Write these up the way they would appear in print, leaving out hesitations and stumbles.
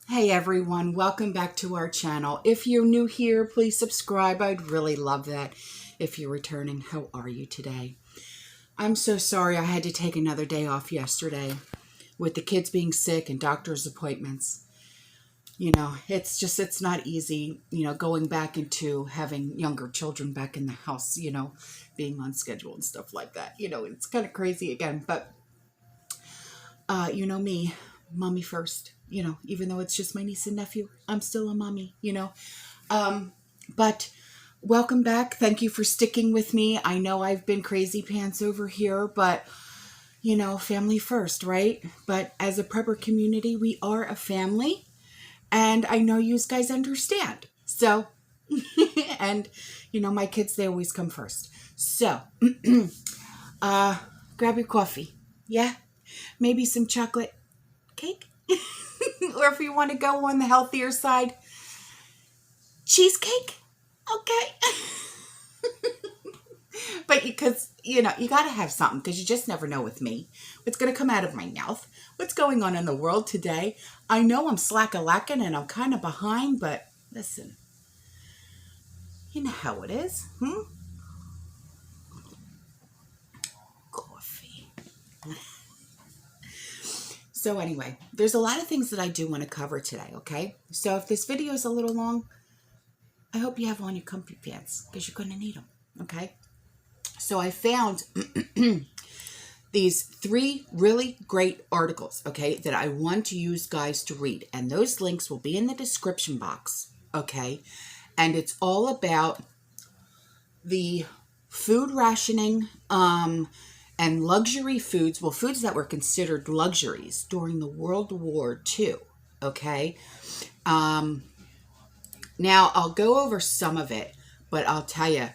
Hey everyone, welcome back to our channel. If you're new here, please subscribe. I'd really love that. If you're returning, how are you today? I'm so sorry I had to take another day off yesterday with the kids being sick and doctor's appointments. You know, it's not easy, going back into having younger children back in the house, being on schedule and stuff like that. It's kind of crazy again, but you know me, mommy first, even though it's just my niece and nephew, I'm still a mommy, but welcome back. Thank you for sticking with me. I know I've been crazy pants over here, but family first, right? But as a prepper community, we are a family, and I know you guys understand. So, and my kids, they always come first. So, grab your coffee. Yeah. Maybe some chocolate cake. Or if you want to go on the healthier side, cheesecake. Okay. But because, you got to have something, because you just never know with me what's going to come out of my mouth, what's going on in the world today. I know I'm slack-a-lacking and I'm kind of behind, but listen, you know how it is. Coffee. So anyway, there's a lot of things that I do want to cover today, okay? So if this video is a little long, I hope you have on your comfy pants, because you're going to need them, okay? So I found these 3 really great articles, okay, that I want you guys to read. And those links will be in the description box, okay? And it's all about the food rationing, and luxury foods, well, foods that were considered luxuries during the World War II, okay? Now, I'll go over some of it, but I'll tell you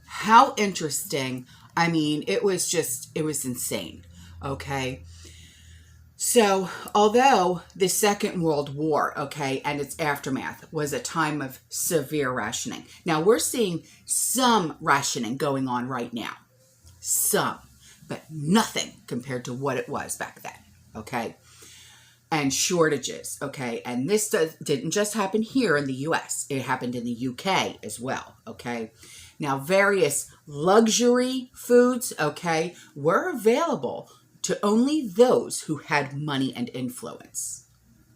how interesting. I mean, it was insane, okay? So, although the Second World War, okay, and its aftermath was a time of severe rationing. Now, we're seeing some rationing going on right now. Some. But nothing compared to what it was back then, okay? And shortages, okay? And this didn't just happen here in the U.S. It happened in the U.K. as well, okay? Now, various luxury foods, okay, were available to only those who had money and influence,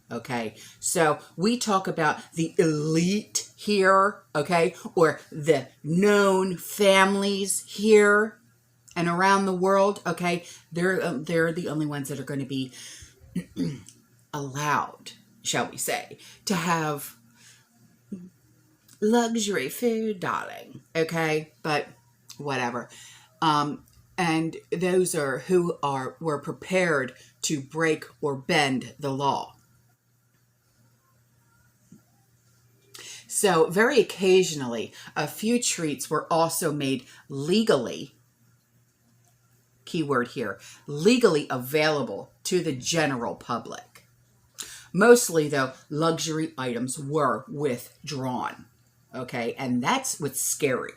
okay? So we talk about the elite here, okay? Or the known families here and around the world, okay, they're the only ones that are going to be allowed, shall we say, to have luxury food, darling, okay? But whatever. And those are who were prepared to break or bend the law. So very occasionally, a few treats were also made legally, keyword here, legally available to the general public. Mostly, though, luxury items were withdrawn, okay? And that's what's scary.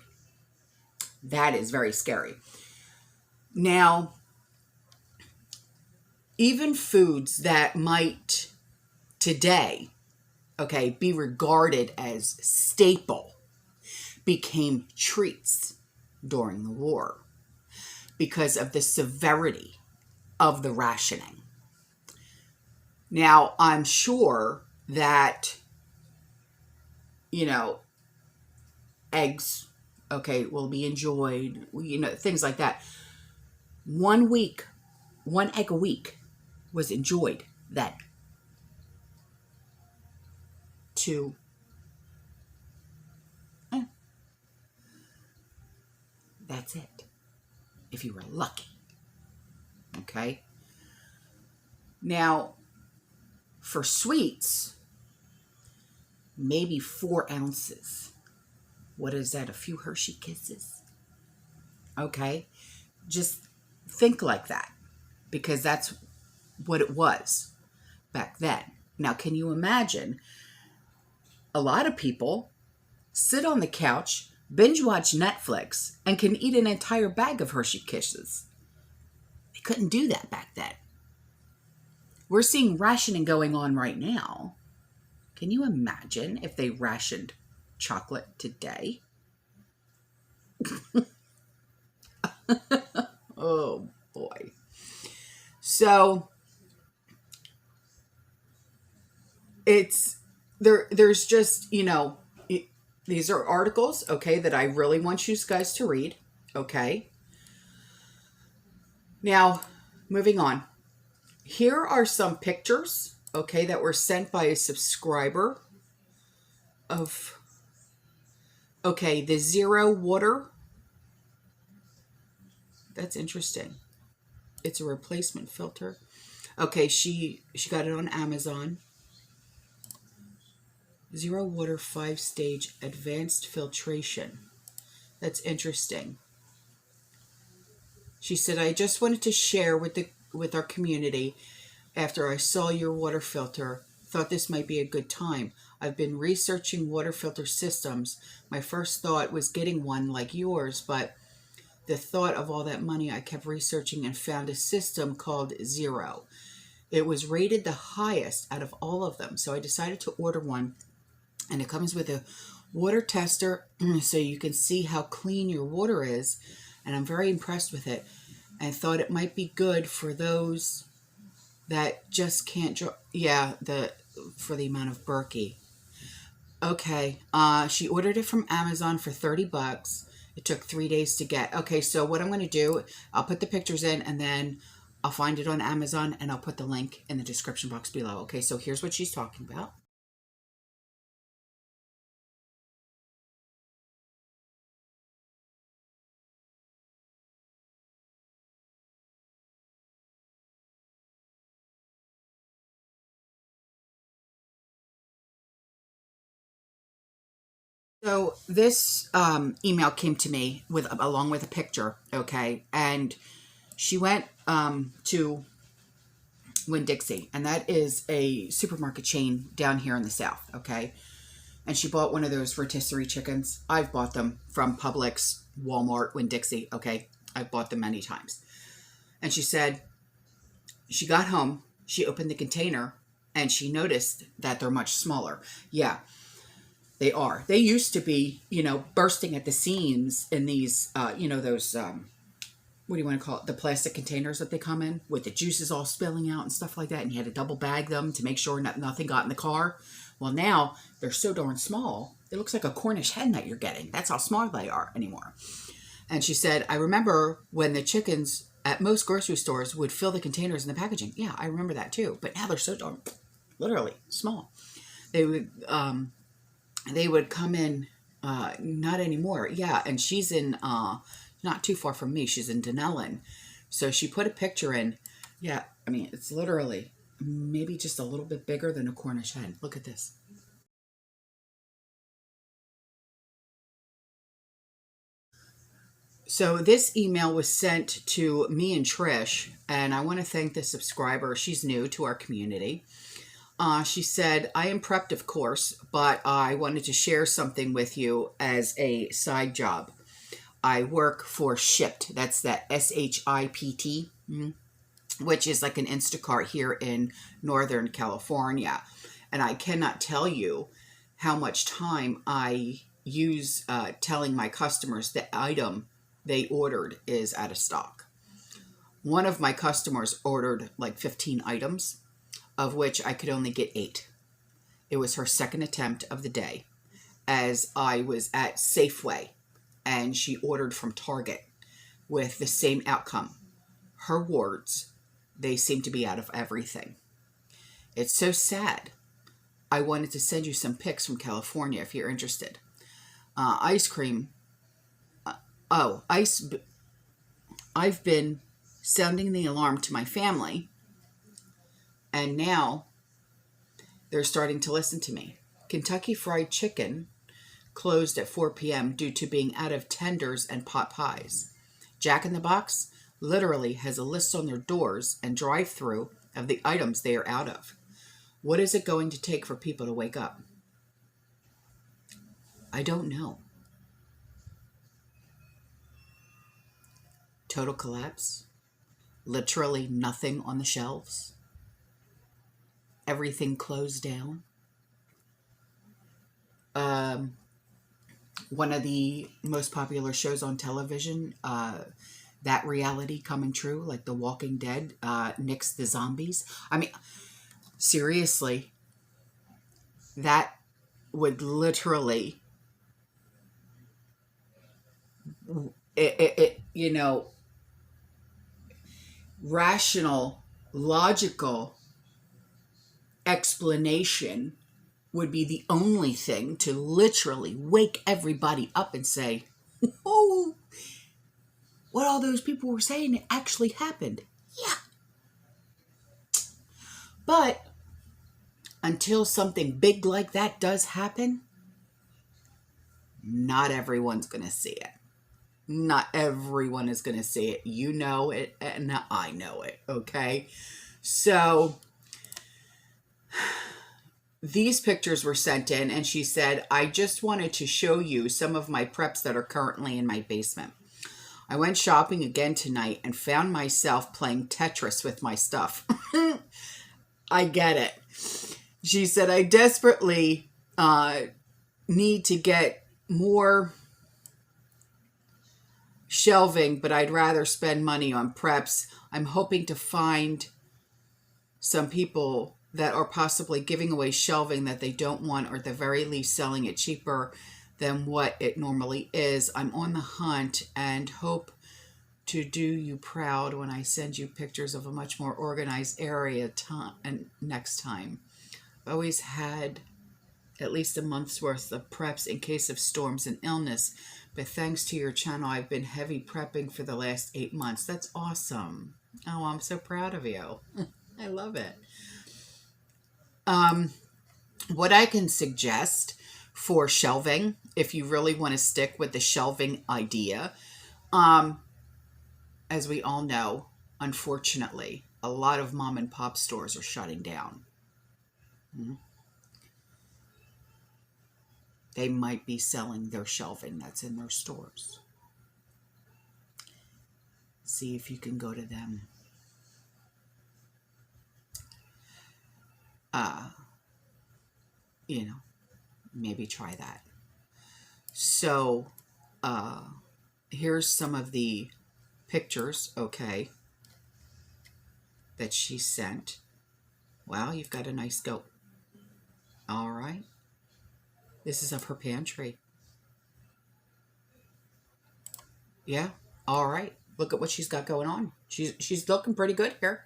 That is very scary. Now, even foods that might today, okay, be regarded as staple became treats during the war, because of the severity of the rationing. Now, I'm sure that, eggs, okay, will be enjoyed, things like that. 1 week, 1 egg a week was enjoyed then. That's it. If you were lucky, okay? Now, for sweets, maybe 4 ounces. What is that, a few Hershey Kisses? Okay? Just think like that, because that's what it was back then. Now, can you imagine a lot of people sit on the couch, binge watch Netflix, and can eat an entire bag of Hershey Kisses? They couldn't do that back then. We're seeing rationing going on right now. Can you imagine if they rationed chocolate today? Oh boy. So it's there's just, these are articles, okay, that I really want you guys to read, okay? Now, moving on. Here are some pictures, okay, that were sent by a subscriber of, okay, the zero water. That's interesting. It's a replacement filter. Okay, she got it on Amazon. Zero water 5-stage advanced filtration. That's interesting. She said, I just wanted to share with our community after I saw your water filter. Thought this might be a good time. I've been researching water filter systems. My first thought was getting one like yours, but the thought of all that money, I kept researching and found a system called Zero. It was rated the highest out of all of them, so I decided to order one. And it comes with a water tester so you can see how clean your water is. And I'm very impressed with it. I thought it might be good for those that just can't draw. Yeah, for the amount of Berkey. Okay, she ordered it from Amazon for $30. It took 3 days to get. Okay, so what I'm going to do, I'll put the pictures in and then I'll find it on Amazon and I'll put the link in the description box below. Okay, so here's what she's talking about. So this email came to me along with a picture, okay, and she went to Winn-Dixie, and that is a supermarket chain down here in the South, okay, and she bought one of those rotisserie chickens. I've bought them from Publix, Walmart, Winn-Dixie, okay, I've bought them many times, and she said she got home, she opened the container, and she noticed that they're much smaller. Yeah. They are. They used to be, bursting at the seams in these, those, what do you want to call it? The plastic containers that they come in with the juices all spilling out and stuff like that. And you had to double bag them to make sure nothing got in the car. Well, now they're so darn small. It looks like a Cornish hen that you're getting. That's how small they are anymore. And she said, I remember when the chickens at most grocery stores would fill the containers in the packaging. Yeah, I remember that too. But now they're so darn, literally small. They would come in, not anymore. Yeah, and she's in, not too far from me. She's in Dunellen. So she put a picture in. Yeah, I mean, it's literally maybe just a little bit bigger than a Cornish hen. Look at this. So this email was sent to me and Trish, and I want to thank the subscriber. She's new to our community. She said, I am prepped, of course, but I wanted to share something with you as a side job. I work for Shipt. That's that SHIPT, which is like an Instacart here in Northern California. And I cannot tell you how much time I use telling my customers the item they ordered is out of stock. One of my customers ordered like 15 items, of which I could only get 8. It was her second attempt of the day, as I was at Safeway, and she ordered from Target with the same outcome. Her words, they seem to be out of everything. It's so sad. I wanted to send you some pics from California if you're interested. Ice cream. I've been sounding the alarm to my family, and now they're starting to listen to me. Kentucky Fried Chicken closed at 4 p.m. due to being out of tenders and pot pies. Jack in the Box literally has a list on their doors and drive-through of the items they are out of. What is it going to take for people to wake up? I don't know. Total collapse? Literally nothing on the shelves? Everything closed down? one of the most popular shows on television, that reality coming true, like The Walking Dead, nix the zombies. I mean, seriously, that would literally, you know, rational, logical explanation would be the only thing to literally wake everybody up and say, oh, what all those people were saying, it actually happened. Yeah. But until something big like that does happen, not everyone's going to see it. Not everyone is going to see it. You know it, and I know it, okay? So these pictures were sent in, and she said, I just wanted to show you some of my preps that are currently in my basement. I went shopping again tonight and found myself playing Tetris with my stuff. I get it. She said, I desperately need to get more shelving, but I'd rather spend money on preps. I'm hoping to find some people that are possibly giving away shelving that they don't want, or at the very least selling it cheaper than what it normally is. I'm on the hunt and hope to do you proud when I send you pictures of a much more organized area and next time. I've always had at least a month's worth of preps in case of storms and illness, but thanks to your channel, I've been heavy prepping for the last 8 months. That's awesome. Oh, I'm so proud of you. I love it. What I can suggest for shelving, if you really want to stick with the shelving idea, as we all know, unfortunately, a lot of mom and pop stores are shutting down. They might be selling their shelving that's in their stores. See if you can go to them. You know, maybe try that. So, here's some of the pictures, okay, that she sent. Wow, you've got a nice goat. All right. This is of her pantry. Yeah. All right. Look at what she's got going on. She's looking pretty good here.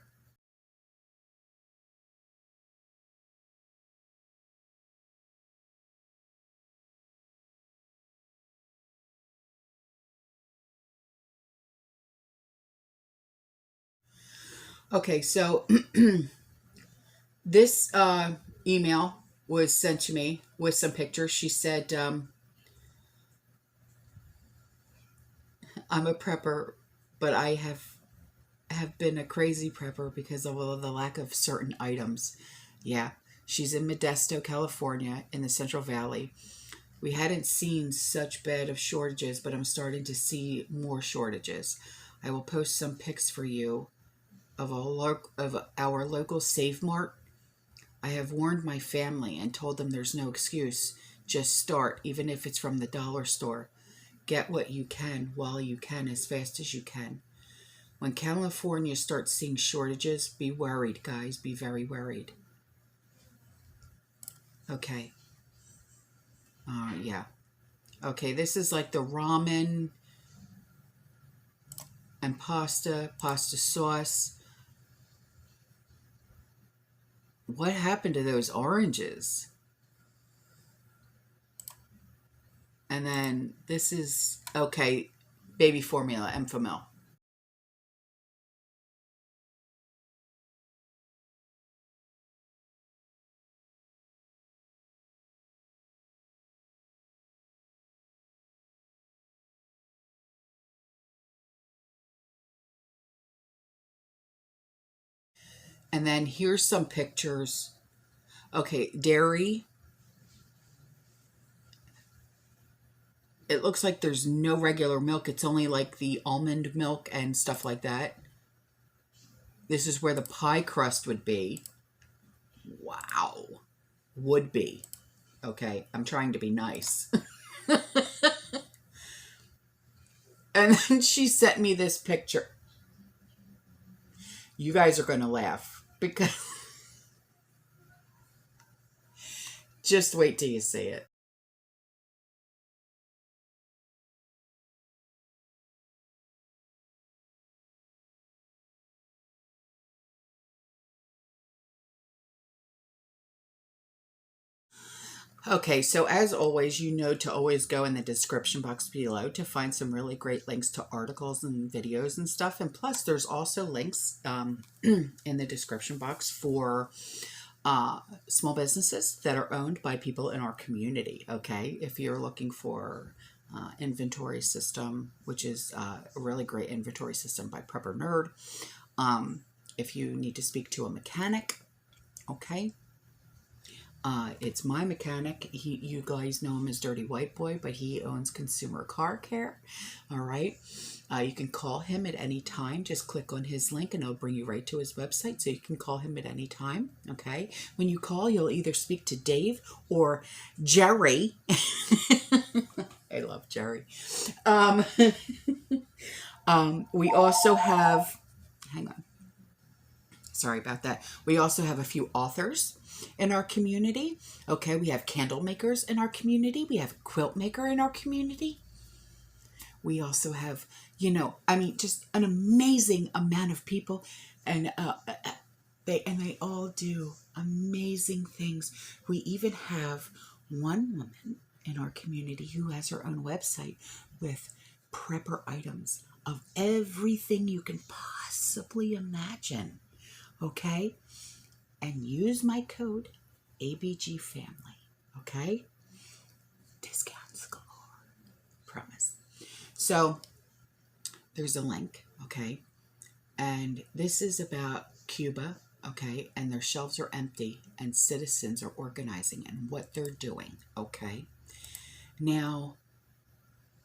Okay, so this email was sent to me with some pictures. She said, I'm a prepper, but I have been a crazy prepper because of the lack of certain items. Yeah, she's in Modesto, California, in the Central Valley. We hadn't seen such bad of shortages, but I'm starting to see more shortages. I will post some pics for you of our local Save Mart. I have warned my family and told them there's no excuse. Just start, even if it's from the dollar store. Get what you can while you can, as fast as you can. When California starts seeing shortages, be worried, guys. Be very worried. Okay. Yeah. Okay, this is like the ramen and pasta sauce. What happened to those oranges? And then this is, okay, baby formula, Enfamil. And then here's some pictures. Okay, dairy. It looks like there's no regular milk. It's only like the almond milk and stuff like that. This is where the pie crust would be. Wow. Would be. Okay, I'm trying to be nice. And then she sent me this picture. You guys are going to laugh because just wait till you see it. Okay, so as always, you know to always go in the description box below to find some really great links to articles and videos and stuff. And plus, there's also links in the description box for small businesses that are owned by people in our community. Okay, if you're looking for inventory system, which is a really great inventory system by Prepper Nerd. If you need to speak to a mechanic, okay. It's my mechanic. You guys know him as Dirty White Boy, but he owns Consumer Car Care. All right. You can call him at any time. Just click on his link and it'll bring you right to his website. So you can call him at any time. Okay. When you call, you'll either speak to Dave or Jerry. I love Jerry. We also have, hang on. Sorry about that. We also have a few authors in our community. Okay, we have candle makers in our community. We have a quilt maker in our community. We also have, just an amazing amount of people, and they all do amazing things. We even have one woman in our community who has her own website with prepper items of everything you can possibly imagine. Okay? And use my code ABG Family. Okay? Discounts galore. Promise. So there's a link. Okay? And this is about Cuba. Okay? And their shelves are empty and citizens are organizing and what they're doing. Okay? Now,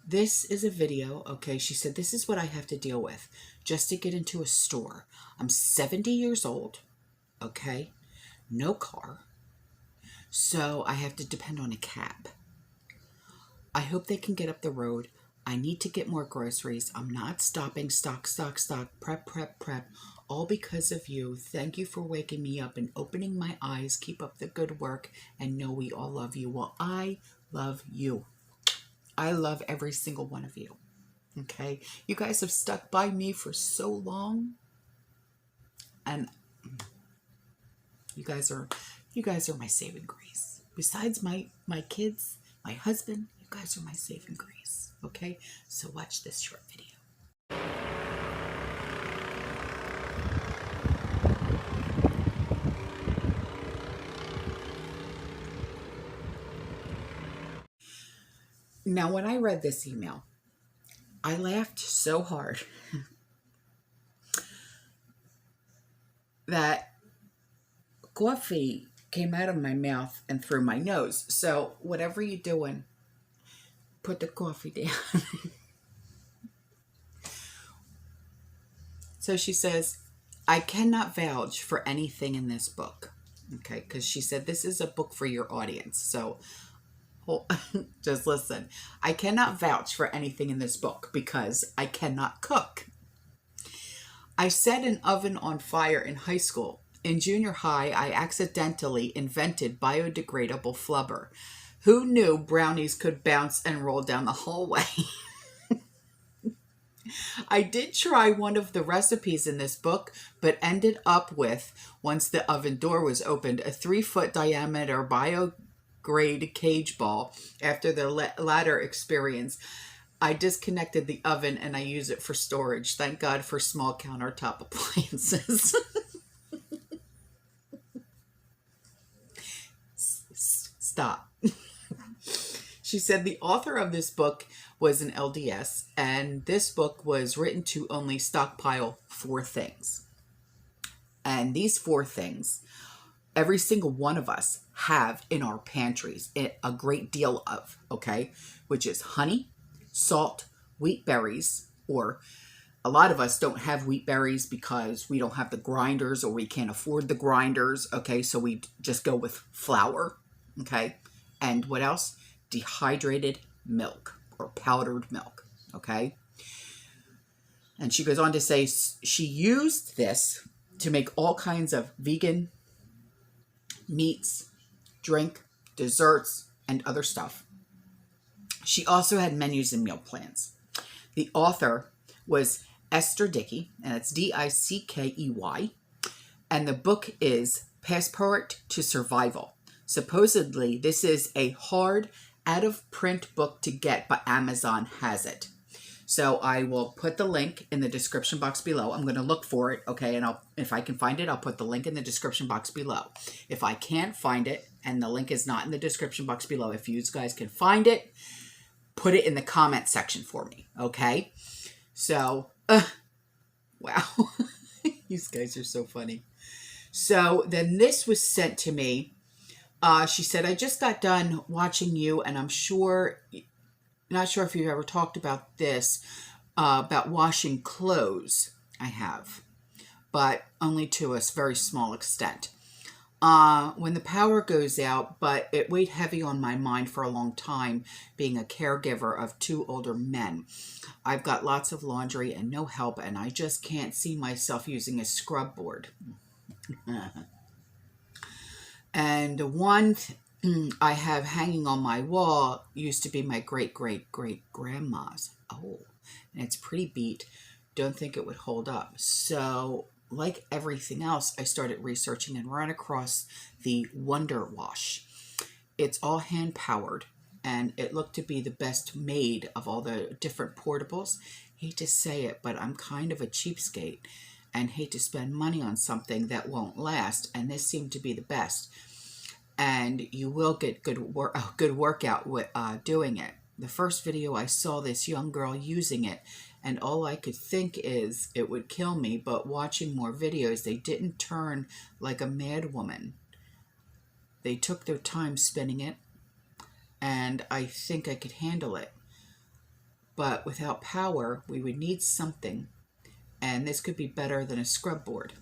this is a video. Okay? She said, this is what I have to deal with just to get into a store. I'm 70 years old. Okay, no car, so I have to depend on a cab. I hope they can get up the road. I need to get more groceries. I'm not stopping. Stock, prep, all because of you. Thank you for waking me up and opening my eyes. Keep up the good work and know we all love you. Well, I love you. I love every single one of you. Okay, you guys have stuck by me for so long, and you guys are my saving grace. Besides my kids, my husband, you guys are my saving grace. Okay? So watch this short video. Now, when I read this email, I laughed so hard that coffee came out of my mouth and through my nose. So whatever you're doing, put the coffee down. So she says, I cannot vouch for anything in this book. Okay, because she said this is a book for your audience. So just listen. I cannot vouch for anything in this book because I cannot cook. I set an oven on fire in high school. In junior high, I accidentally invented biodegradable flubber. Who knew brownies could bounce and roll down the hallway? I did try one of the recipes in this book, but ended up with, once the oven door was opened, a 3-foot diameter bio-grade cage ball. After the latter experience, I disconnected the oven and I use it for storage. Thank God for small countertop appliances. Stop. She said the author of this book was an LDS, and this book was written to only stockpile 4 things. And these 4 things, every single one of us have in our pantries a great deal of, okay? Which is honey, salt, wheat berries, or a lot of us don't have wheat berries because we don't have the grinders or we can't afford the grinders, okay? So we just go with flour, okay? And what else? Dehydrated milk or powdered milk, okay? And she goes on to say she used this to make all kinds of vegan meats, drink, desserts, and other stuff. She also had menus and meal plans. The author was Esther Dickey, and it's Dickey, and the book is Passport to Survival. Supposedly, this is a hard, out-of-print book to get, but Amazon has it. So I will put the link in the description box below. I'm going to look for it, okay? And if I can find it, I'll put the link in the description box below. If I can't find it, and the link is not in the description box below, if you guys can find it, put it in the comment section for me, okay? So, wow. You guys are so funny. So then this was sent to me. She said, I just got done watching you, and I'm not sure if you've ever talked about this, about washing clothes. I have, but only to a very small extent. When the power goes out, but it weighed heavy on my mind for a long time, being a caregiver of 2 older men. I've got lots of laundry and no help, and I just can't see myself using a scrub board. And one I have hanging on my wall used to be my great-great-great-grandma's. Oh, and it's pretty beat. Don't think it would hold up. So, like everything else, I started researching and ran across the WONDERWASH. It's all hand-powered, and it looked to be the best made of all the different portables. Hate to say it, but I'm kind of a cheapskate and hate to spend money on something that won't last, and this seemed to be the best. And you will get good workout with doing it. The first video I saw this young girl using it, and all I could think is it would kill me, but watching more videos, they didn't turn like a mad woman. They took their time spinning it, and I think I could handle it. But without power, we would need something, and this could be better than a scrub board.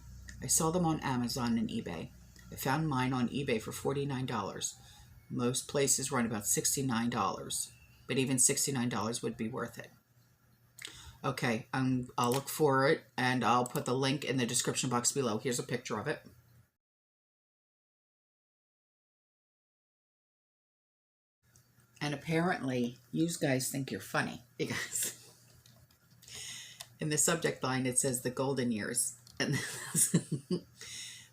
I saw them on Amazon and eBay. I found mine on eBay for $49. Most places run about $69, but even $69 would be worth it. Okay, I'll look for it, and I'll put the link in the description box below. Here's a picture of it. And apparently, you guys think you're funny, because in the subject line it says the golden years. And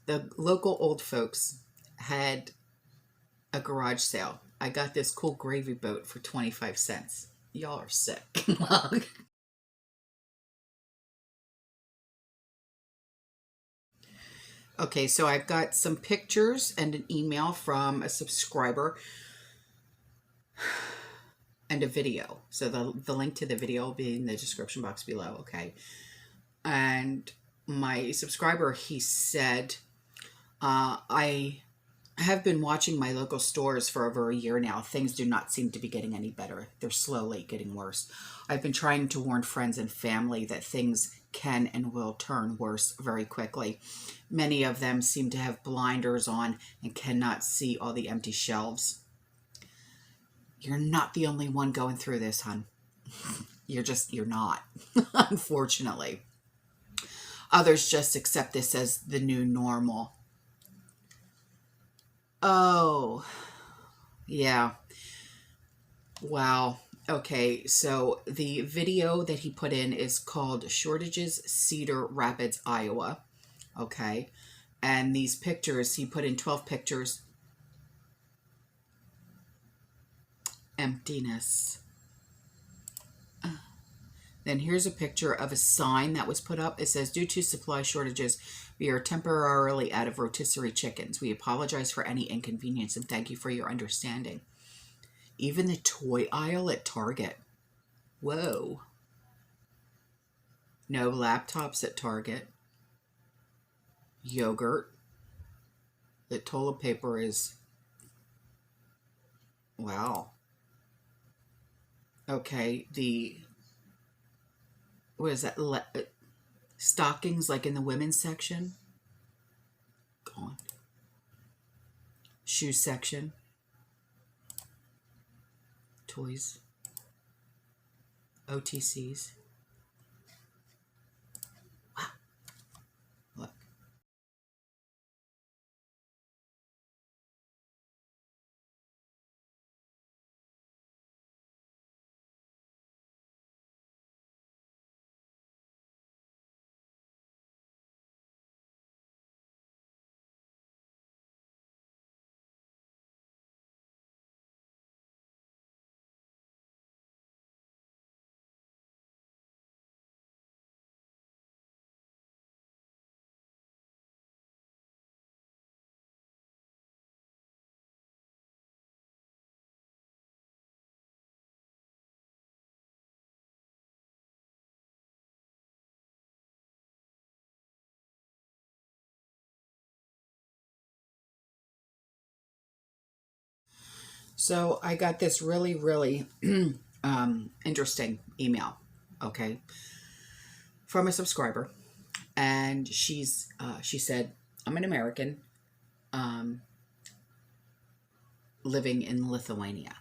the local old folks had a garage sale. I got this cool gravy boat for 25 cents. Y'all are sick. Okay, so I've got some pictures and an email from a subscriber and a video. So the link to the video will be in the description box below, okay? And my subscriber, he said, I have been watching my local stores for over a year now. Things do not seem to be getting any better. They're slowly getting worse. I've been trying to warn friends and family that things can and will turn worse very quickly. Many of them seem to have blinders on and cannot see all the empty shelves. You're not the only one going through this, hon. You're not, unfortunately. Others just accept this as the new normal. Oh, yeah. Wow. Okay, so the video that he put in is called Shortages, Cedar Rapids, Iowa. Okay, and these pictures, he put in 12 pictures. Emptiness. Then here's a picture of a sign that was put up. It says, due to supply shortages, we are temporarily out of rotisserie chickens. We apologize for any inconvenience and thank you for your understanding. Even the toy aisle at Target. Whoa. No laptops at Target. Yogurt. The toilet paper is... Wow. Okay, what is that? Stockings, like in the women's section. Gone. Shoe section. toys, OTCs. Wow. Look. So I got this really, really interesting email, okay, from a subscriber. And she said, I'm an American living in Lithuania.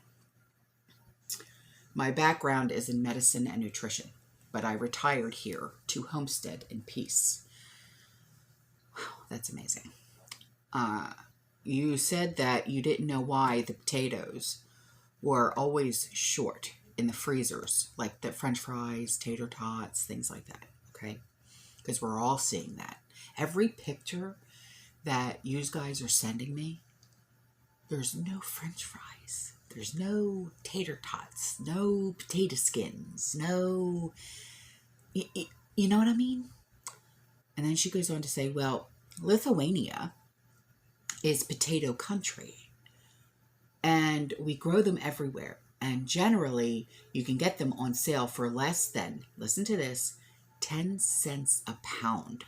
My background is in medicine and nutrition, but I retired here to homestead in peace. Wow, that's amazing. You said that you didn't know why the potatoes were always short in the freezers, like the French fries, tater tots, things like that, okay? Because we're all seeing that. Every picture that you guys are sending me, there's no French fries. There's no tater tots, no potato skins, no... You know what I mean? And then she goes on to say, well, Lithuania is potato country, and we grow them everywhere, and generally you can get them on sale for less than, listen to this, 10 cents a pound.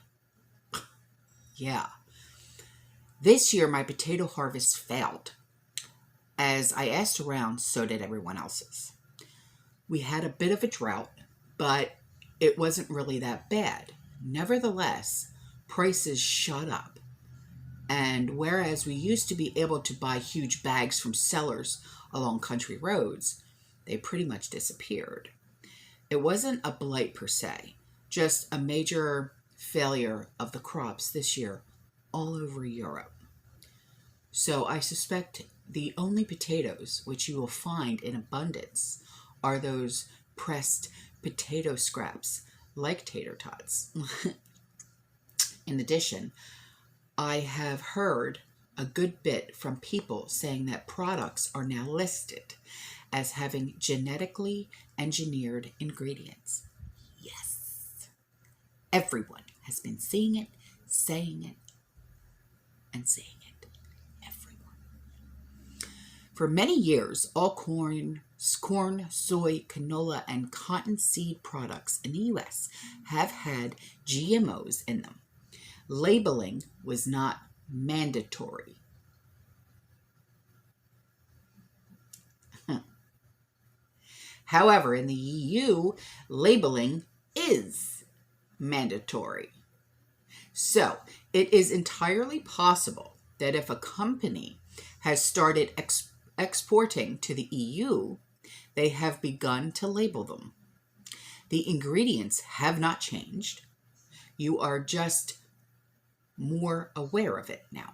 Yeah. This year my potato harvest failed. As I asked around, so did everyone else's. We had a bit of a drought, but it wasn't really that bad. Nevertheless, prices shot up. And whereas we used to be able to buy huge bags from sellers along country roads, they pretty much disappeared. It wasn't a blight per se, just a major failure of the crops this year all over Europe. So I suspect the only potatoes which you will find in abundance are those pressed potato scraps like tater tots. In addition, I have heard a good bit from people saying that products are now listed as having genetically engineered ingredients. Yes. Everyone has been seeing it, saying it, and saying it. Everyone. For many years, all corn, soy, canola, and cottonseed products in the U.S. have had GMOs in them. Labeling was not mandatory. However, in the EU, labeling is mandatory. So, it is entirely possible that if a company has started exporting to the EU, they have begun to label them. The ingredients have not changed. You are just more aware of it now.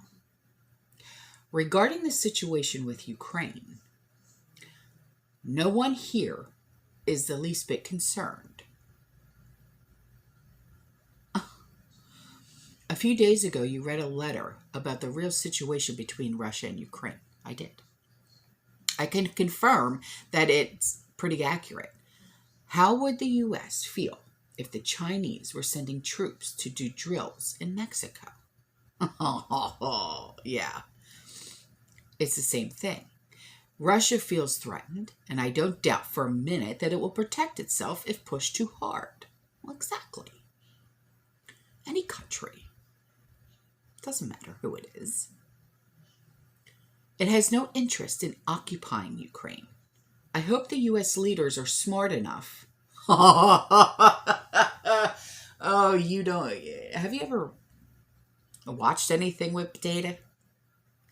Regarding the situation with Ukraine, no one here is the least bit concerned. A few days ago, you read a letter about the real situation between Russia and Ukraine. I did. I can confirm that it's pretty accurate. How would the U.S. feel if the Chinese were sending troops to do drills in Mexico? Oh, yeah. It's the same thing. Russia feels threatened, and I don't doubt for a minute that it will protect itself if pushed too hard. Well, exactly. Any country. Doesn't matter who it is. It has no interest in occupying Ukraine. I hope the U.S. leaders are smart enough. Oh, you don't. Have you ever watched anything with Potato?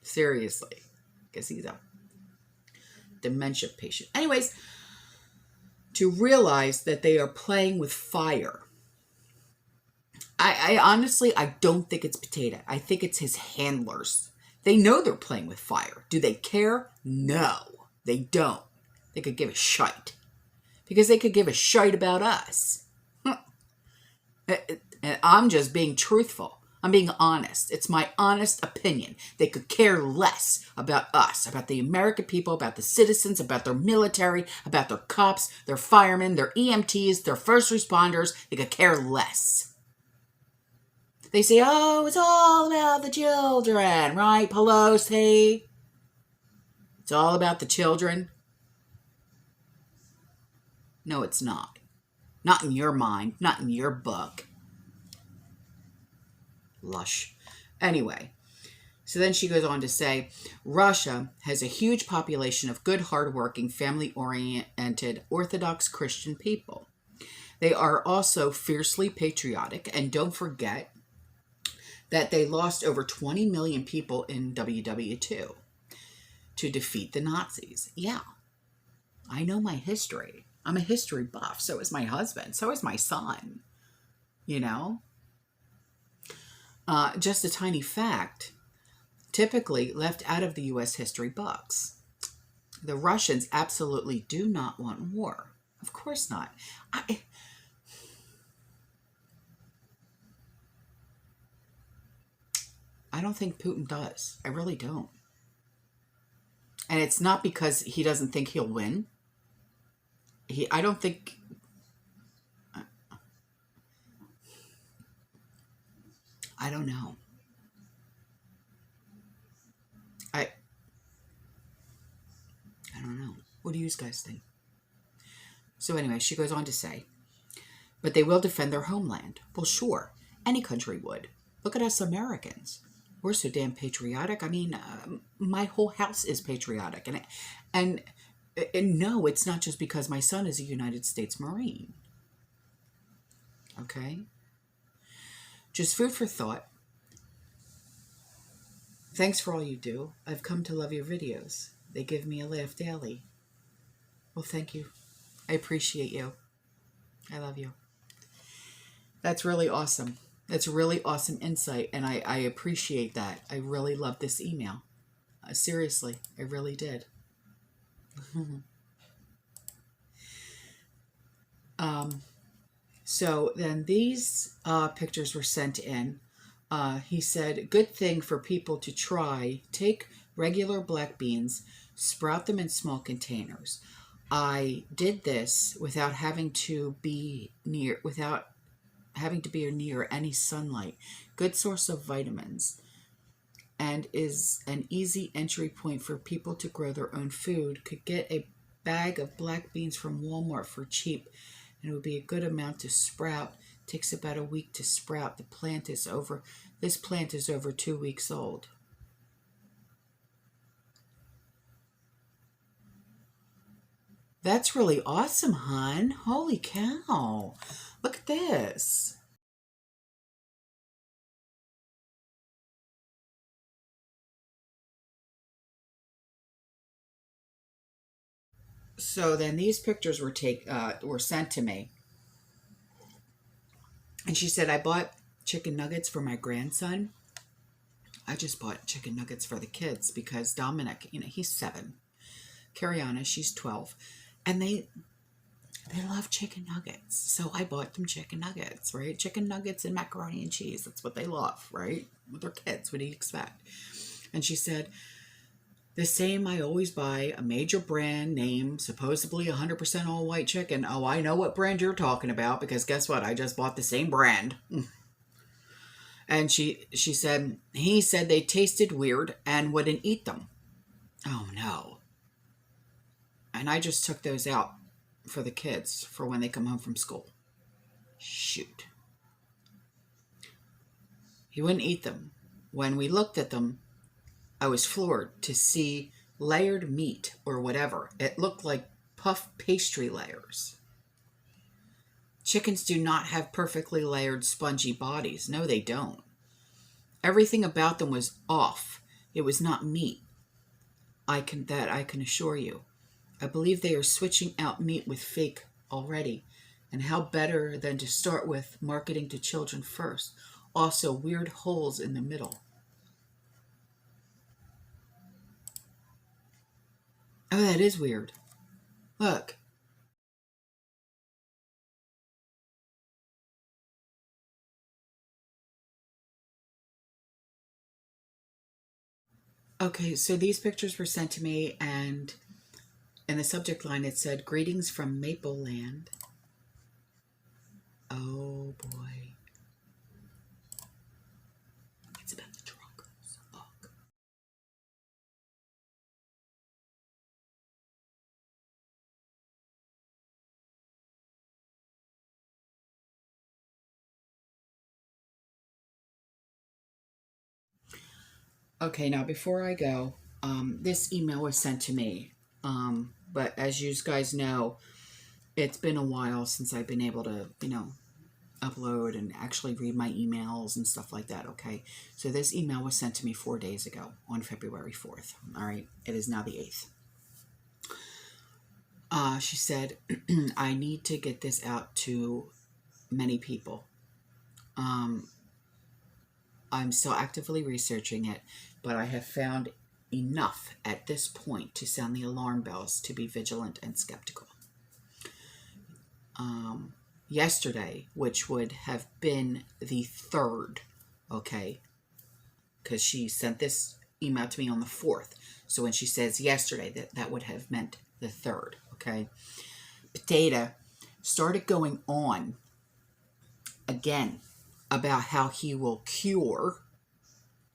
Seriously. Because he's a dementia patient. Anyways, to realize that they are playing with fire. I honestly, I don't think it's Potato. I think it's his handlers. They know they're playing with fire. Do they care? No, they don't. They could give a shite. Because they could give a shite about us. And I'm just being truthful. I'm being honest. It's my honest opinion. They could care less about us, about the American people, about the citizens, about their military, about their cops, their firemen, their EMTs, their first responders. They could care less. They say, oh, it's all about the children, right, Pelosi? It's all about the children. No, it's not. Not in your mind, not in your book. Lush. Anyway, so then she goes on to say, Russia has a huge population of good, hardworking, family-oriented, Orthodox Christian people. They are also fiercely patriotic, and don't forget that they lost over 20 million people in WW2 to defeat the Nazis. Yeah, I know my history. I'm a history buff. So is my husband. So is my son. You know? Just a tiny fact, typically left out of the U.S. history books. The Russians absolutely do not want war. Of course not. I don't think Putin does. I really don't. And it's not because he doesn't think he'll win. I don't think... I don't know. I don't know. What do you guys think? So anyway, she goes on to say, but they will defend their homeland. Well, sure. Any country would. Look at us Americans. We're so damn patriotic. I mean, my whole house is patriotic. And no, it's not just because my son is a United States Marine. Okay? Just food for thought. Thanks for all you do. I've come to love your videos. They give me a laugh daily. Well, thank you. I appreciate you. I love you. That's really awesome. That's really awesome insight, and I appreciate that. I really love this email. Seriously, I really did. So then these pictures were sent in. He said, good thing for people to try. Take regular black beans, sprout them in small containers. I did this without having to be near any sunlight. Good source of vitamins, and is an easy entry point for people to grow their own food. Could get a bag of black beans from Walmart for cheap, and it would be a good amount to sprout. Takes about a week to sprout. This plant is over 2 weeks old. That's really awesome, hon. Holy cow. Look at this. So then these pictures were sent to me. And she said, I bought chicken nuggets for my grandson. I just bought chicken nuggets for the kids because Dominic, he's 7. Cariana, she's 12. And they love chicken nuggets. So I bought them chicken nuggets, right? Chicken nuggets and macaroni and cheese. That's what they love, right? With their kids. What do you expect? And she said, the same I always buy, a major brand name, supposedly 100% all white chicken. Oh, I know what brand you're talking about because guess what? I just bought the same brand. And he said they tasted weird and wouldn't eat them. Oh, no. And I just took those out for the kids for when they come home from school. Shoot. He wouldn't eat them. When we looked at them, I was floored to see layered meat or whatever. It looked like puff pastry layers. Chickens do not have perfectly layered spongy bodies. No, they don't. Everything about them was off. It was not meat. I can assure you. I believe they are switching out meat with fake already. And how better than to start with marketing to children first. Also, weird holes in the middle. Oh, that is weird. Look. Okay, so these pictures were sent to me, and in the subject line it said, "Greetings from Maple Land." Oh boy. It's about the truckers. Look. Okay, now before I go, this email was sent to me. But as you guys know, it's been a while since I've been able to, upload and actually read my emails and stuff like that, okay? So this email was sent to me 4 days ago on February 4th, all right? It is now the 8th. She said, I need to get this out to many people. I'm still actively researching it, but I have found enough at this point to sound the alarm bells to be vigilant and skeptical. Yesterday, which would have been the 3rd, okay, because she sent this email to me on the 4th. So when she says yesterday, that would have meant the 3rd, okay. Potato started going on again about how he will cure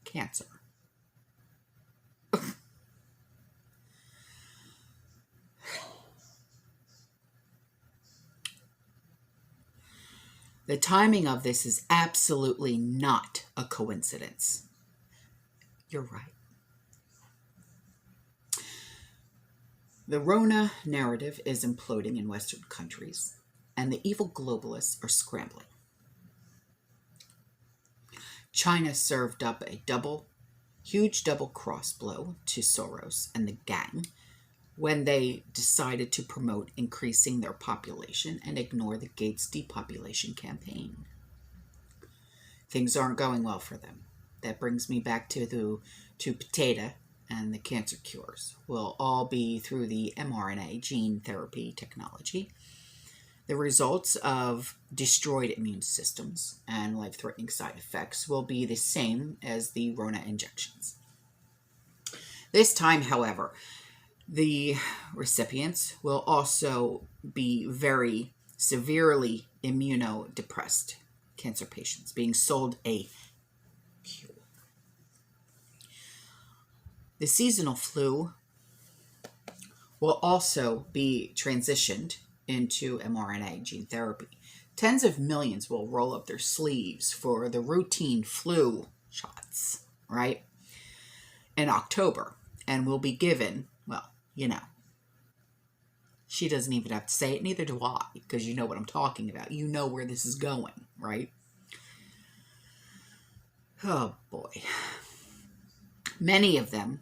cancer. The timing of this is absolutely not a coincidence. You're right. The Rona narrative is imploding in Western countries, and the evil globalists are scrambling. China served up a huge double cross blow to Soros and the gang when they decided to promote increasing their population and ignore the Gates depopulation campaign. Things aren't going well for them. That brings me back to potato and the cancer cures will all be through the mRNA gene therapy technology. The results of destroyed immune systems and life-threatening side effects will be the same as the Rona injections. This time, however, the recipients will also be very severely immunodepressed cancer patients being sold a cure. The seasonal flu will also be transitioned into mRNA gene therapy. Tens of millions will roll up their sleeves for the routine flu shots, right, in October, and will be given, well, she doesn't even have to say it, neither do I, because you know what I'm talking about. You know where this is going, right? Oh, boy. Many of them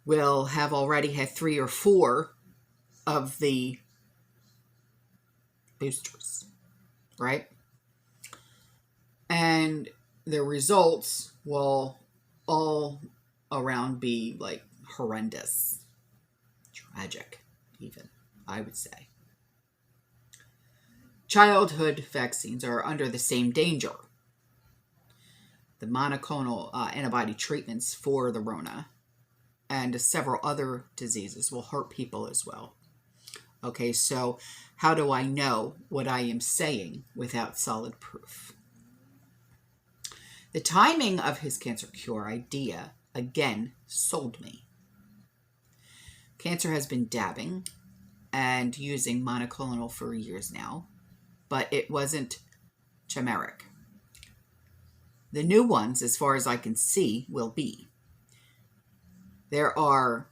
will have already had 3 or 4 of the boosters, right? And the results will all around be like horrendous, tragic even, I would say. Childhood vaccines are under the same danger. The monoclonal antibody treatments for the Rona and several other diseases will hurt people as well. Okay, so how do I know what I am saying without solid proof? The timing of his cancer cure idea, again, sold me. Cancer has been dabbing and using monoclonal for years now, but it wasn't chimeric. The new ones, as far as I can see, will be. There are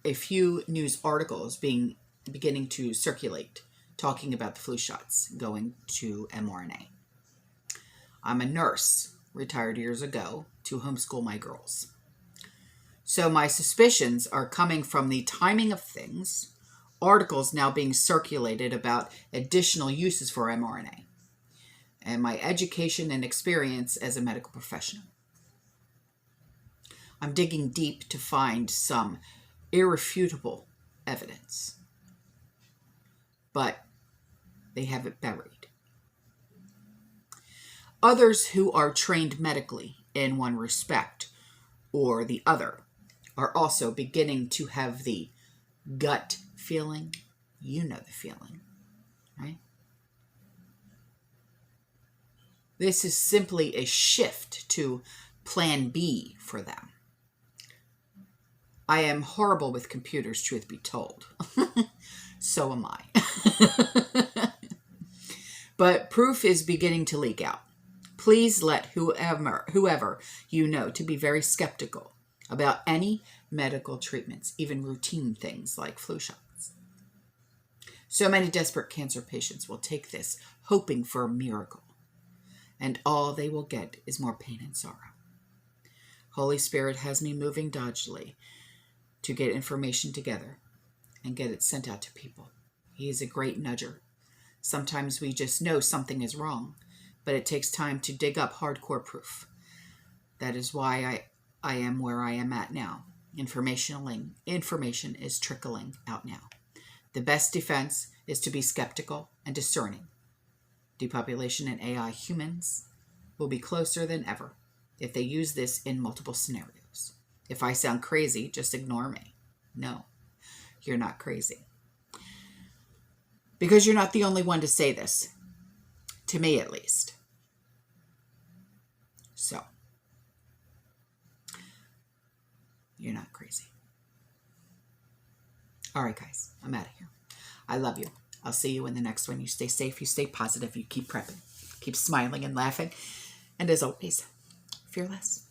a few news articles beginning to circulate talking about the flu shots going to mRNA. I'm a nurse, retired years ago, to homeschool my girls. So my suspicions are coming from the timing of things, articles now being circulated about additional uses for mRNA, and my education and experience as a medical professional. I'm digging deep to find some irrefutable evidence, but they have it buried. Others who are trained medically in one respect or the other are also beginning to have the gut feeling. You know the feeling, right? This is simply a shift to plan B for them. I am horrible with computers, truth be told. So am I. But proof is beginning to leak out. Please let whoever you know to be very skeptical about any medical treatments, even routine things like flu shots. So many desperate cancer patients will take this, hoping for a miracle, and all they will get is more pain and sorrow. Holy Spirit has me moving doggedly to get information together and get it sent out to people. He is a great nudger. Sometimes we just know something is wrong, but it takes time to dig up hardcore proof. That is why I am where I am at now. Information is trickling out now. The best defense is to be skeptical and discerning. Depopulation and AI humans will be closer than ever if they use this in multiple scenarios. If I sound crazy, just ignore me. No, you're not crazy. Because you're not the only one to say this. To me, at least. So, you're not crazy. All right, guys, I'm out of here. I love you. I'll see you in the next one. You stay safe. You stay positive. You keep prepping. Keep smiling and laughing. And as always, fearless.